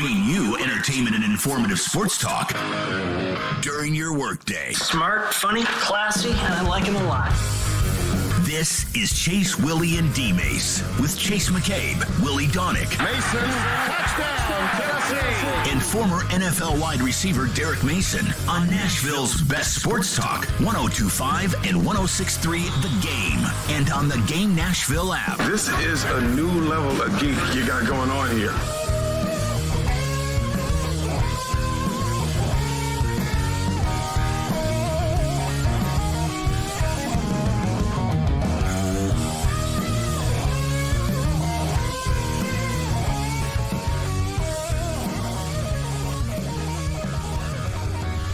bringing you entertainment and informative sports talk during your workday. Smart, funny, classy, and I like him a lot. This is Chase, Willy, and D-Mase with Chase McCabe, Willy Donick, Mason, touchdown, Tennessee, and former NFL wide receiver Derek Mason on Nashville's best sports talk, 102.5 and 106.3 The Game, and on the Game Nashville app. This is a new level of geek you got going on here.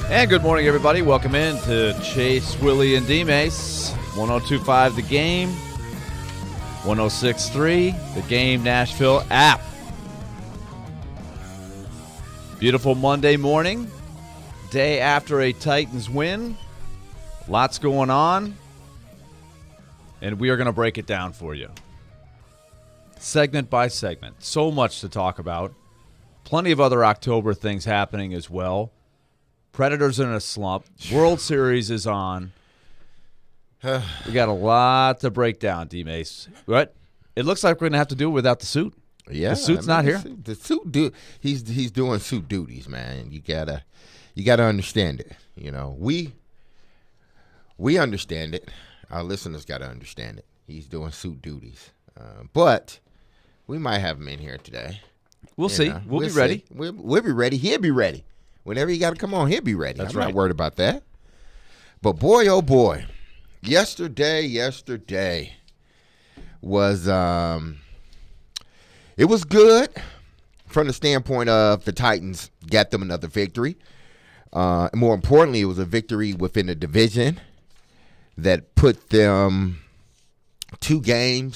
And good morning, everybody. Welcome in to Chase, Willy, and D-Mase. 102.5 The Game, 106.3 The Game Nashville app. Beautiful Monday morning, day after a Titans win. Lots going on, and we are going to break it down for you. Segment by segment. So much to talk about. Plenty of other October things happening as well. Predators in a slump. World Series is on. We got a lot to break down, D-Mase. But it looks like we're going to have to do it without the suit. Yeah, the suit's not here. The suit, he's doing suit duties, man. You gotta understand it. You know, we understand it. Our listeners gotta understand it. He's doing suit duties, but we might have him in here today. We'll see. We'll be ready. We'll be ready. He'll be ready. Whenever you got to come on, he'll be ready. That's I'm right. not worried about that. But boy, oh boy, yesterday was it was good from the standpoint of the Titans got them another victory. More importantly, it was a victory within the division that put them a game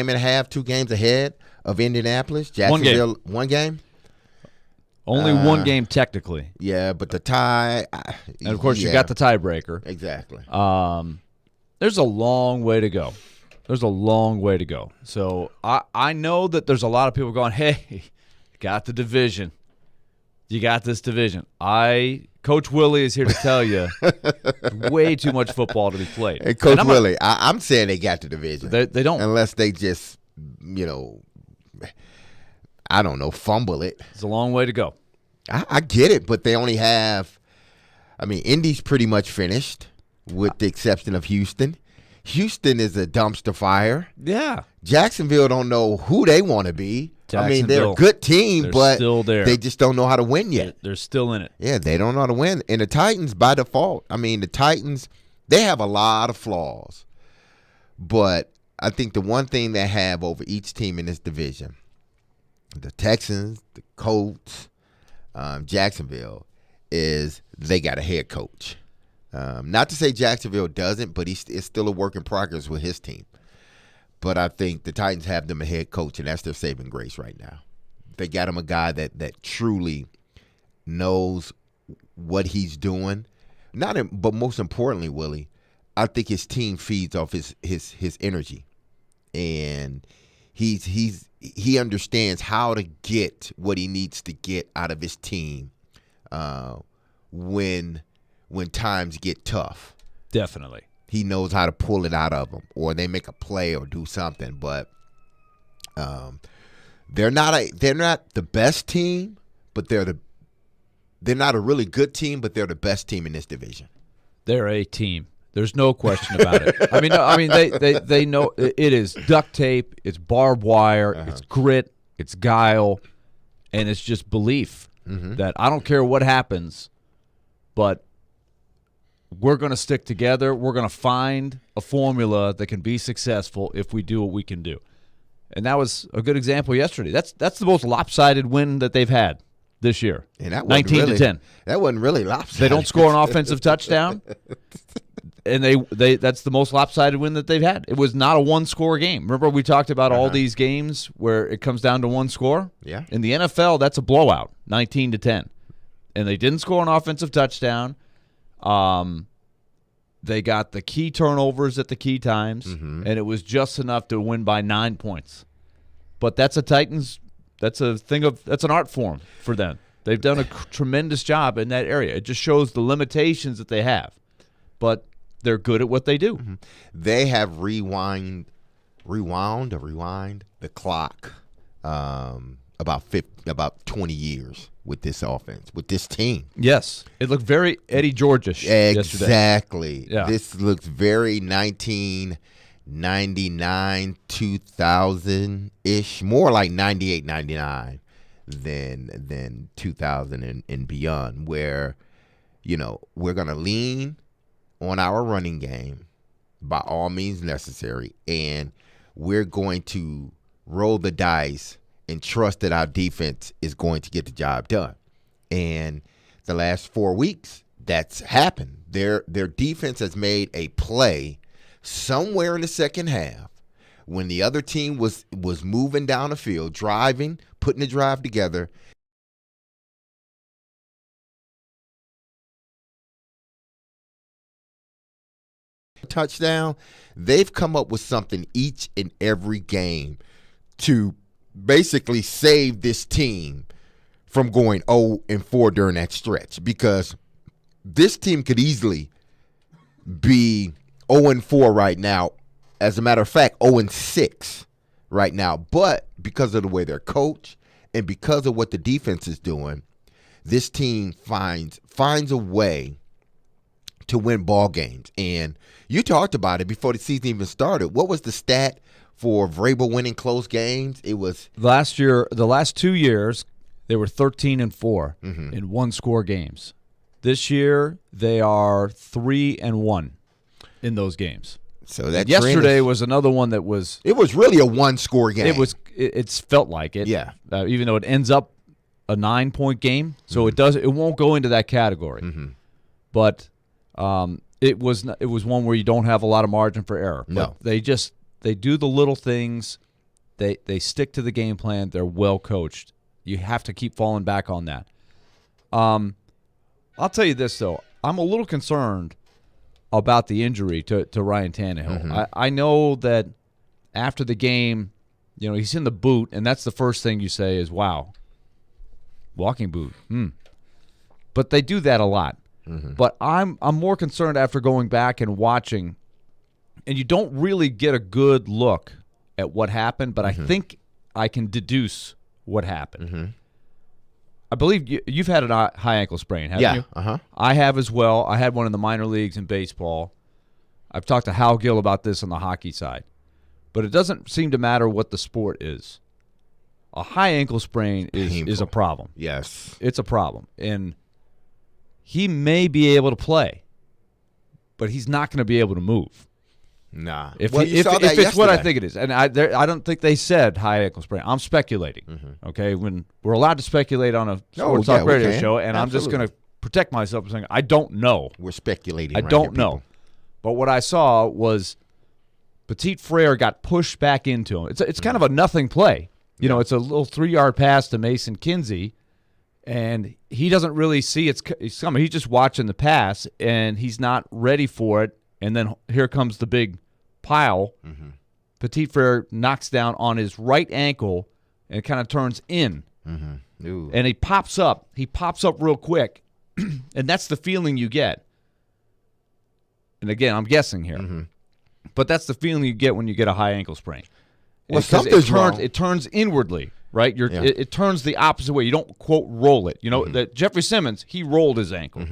and a half, 2 games ahead of Indianapolis. Jacksonville, one game. Only one game technically. Yeah, but the tie. And, of course, you got the tiebreaker. Exactly. There's a long way to go. So I know that there's a lot of people going, hey, you got the division. You got this division. Coach Willy is here to tell you way too much football to be played. Hey, Coach Willy, I'm saying they got the division. They don't. Unless they just, I don't know, fumble it. It's a long way to go. I get it, but they only have, Indy's pretty much finished with the exception of Houston. Houston is a dumpster fire. Yeah. Jacksonville don't know who they want to be. They're a good team, but still there. They just don't know how to win yet. They're still in it. Yeah, they don't know how to win. And the Titans, by default, the Titans, they have a lot of flaws. But I think the one thing they have over each team in this division, the Texans, the Colts, Jacksonville, is they got a head coach. Not to say Jacksonville doesn't, but it's still a work in progress with his team. But I think the Titans have them a head coach, and that's their saving grace right now. They got him a guy that truly knows what he's doing. But most importantly, Willie, I think his team feeds off his energy, and he understands how to get what he needs to get out of his team when times get tough. Definitely. He knows how to pull it out of them, or they make a play or do something. But they're not the best team, but they're not a really good team, but they're the best team in this division. They're a team. There's no question about it. They know it is duct tape, it's barbed wire, it's grit, it's guile, and it's just belief that I don't care what happens, but we're going to stick together. We're going to find a formula that can be successful if we do what we can do. And that was a good example yesterday. That's the most lopsided win that they've had this year. And that 19-10. That wasn't really lopsided. They don't score an offensive touchdown, and they that's the most lopsided win that they've had. It was not a one-score game. Remember we talked about all these games where it comes down to one score? Yeah. In the NFL, that's a blowout, 19-10. And they didn't score an offensive touchdown. They got the key turnovers at the key times, and it was just enough to win by 9 points. But that's a Titans that's an art form for them. They've done a tremendous job in that area. It just shows the limitations that they have, but they're good at what they do. Mm-hmm. They have rewind the clock about 20 years with this offense, with this team. Yes, it looked very Eddie George-ish yesterday. Exactly. Yeah. This looks very 1999, 2000-ish, more like 98, 99 than 2000 and beyond, where, we're going to lean on our running game by all means necessary, and we're going to roll the dice and trust that our defense is going to get the job done. And the last 4 weeks, that's happened. Their defense has made a play somewhere in the second half when the other team was moving down the field, driving, putting the drive together. Touchdown. They've come up with something each and every game to basically save this team from going 0-4 during that stretch, because this team could easily be 0-4 right now. As a matter of fact, 0-6 right now. But because of the way they're coached and because of what the defense is doing, this team finds a way to win ball games. And you talked about it before the season even started. What was the stat for Vrabel winning close games? It was last year. The last 2 years, they were 13-4 in one-score games. This year, they are 3-1 in those games. So that yesterday was another one that was. It was really a one-score game. It was. It's felt like it. Yeah. Even though it ends up a 9-point game, so it does. It won't go into that category. But it was one where you don't have a lot of margin for error. No. But they do the little things. They stick to the game plan. They're well coached. You have to keep falling back on that. I'll tell you this though, I'm a little concerned about the injury to Ryan Tannehill. I know that after the game, he's in the boot, and that's the first thing you say is, "Wow, walking boot." But they do that a lot. But I'm more concerned after going back and watching, and you don't really get a good look at what happened, but I think I can deduce what happened. I believe you've had a high ankle sprain, haven't you? I have as well. I had one in the minor leagues in baseball. I've talked to Hal Gill about this on the hockey side. But it doesn't seem to matter what the sport is. A high ankle sprain is a problem. Yes. It's a problem. And he may be able to play, but he's not going to be able to move. Nah. If it's what I think it is. And I don't think they said high ankle sprain. I'm speculating. Okay? When we're allowed to speculate on a Sports Talk radio show, and I'm just going to protect myself saying I don't know. We're speculating. I don't know. But what I saw was Petit Frere got pushed back into him. It's kind of a nothing play. It's a little 3-yard pass to Mason Kinsey, and he doesn't really see it's coming. He's just watching the pass, and he's not ready for it. And then here comes the big pile. Petit Frere knocks down on his right ankle, and it kind of turns in. And he pops up. He pops up real quick, and that's the feeling you get. And again, I'm guessing here. But that's the feeling you get when you get a high ankle sprain. Well, something's wrong. It turns inwardly, right? It turns the opposite way. You don't, quote, roll it. That Jeffrey Simmons, he rolled his ankle.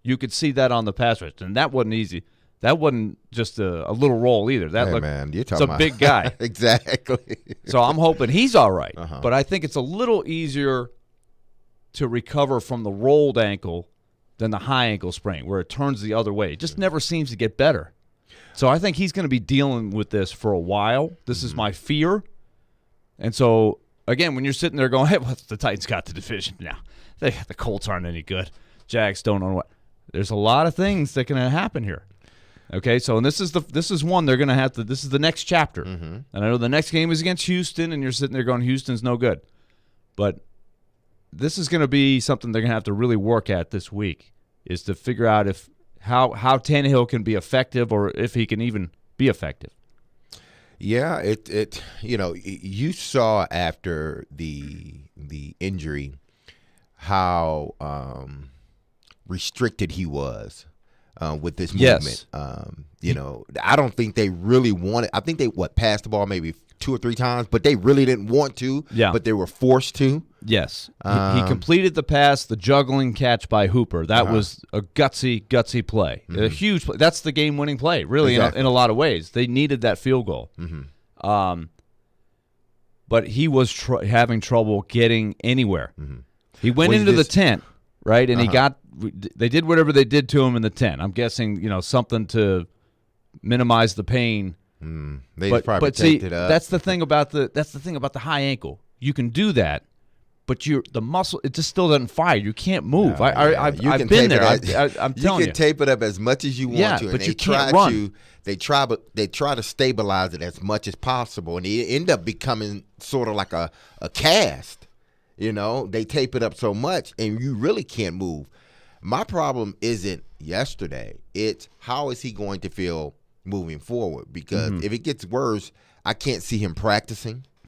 You could see that on the pass rush, and that wasn't easy. That wasn't just a little roll either. It's a big guy. Exactly. So I'm hoping he's all right. But I think it's a little easier to recover from the rolled ankle than the high ankle sprain, where it turns the other way. It just never seems to get better. So I think he's going to be dealing with this for a while. This is my fear. And so, again, when you're sitting there going, hey, well, the Titans got the division now. The Colts aren't any good. Jags don't know what. There's a lot of things that can happen here. Okay, so and this is one they're going to have to. This is the next chapter. And I know the next game is against Houston, and you're sitting there going, Houston's no good. But this is going to be something they're going to have to really work at this week, is to figure out how Tannehill can be effective, or if he can even be effective. Yeah, you saw after the injury, how restricted he was with this movement. Yes. I don't think they really wanted. I think they passed the ball maybe 2 or 3 times, but they really didn't want to. Yeah. But they were forced to. Yes. He completed the pass, the juggling catch by Hooper. That was a gutsy play. A huge play. That's the game-winning play, really, Exactly. in a lot of ways. They needed that field goal. But he was having trouble getting anywhere. He went into the tent, right, and they did whatever they did to him in the tent. I'm guessing, something to minimize the pain. They probably taped it up. That's the thing about the high ankle. You can do that, but the muscle, it just still doesn't fire. You can't move. I've been there. I'm telling you. You can tape it up as much as you want to, and but you can't run. They try to stabilize it as much as possible, and it end up becoming sort of like a cast. They tape it up so much, and you really can't move. My problem isn't yesterday. It's how is he going to feel moving forward? Because if it gets worse, I can't see him practicing.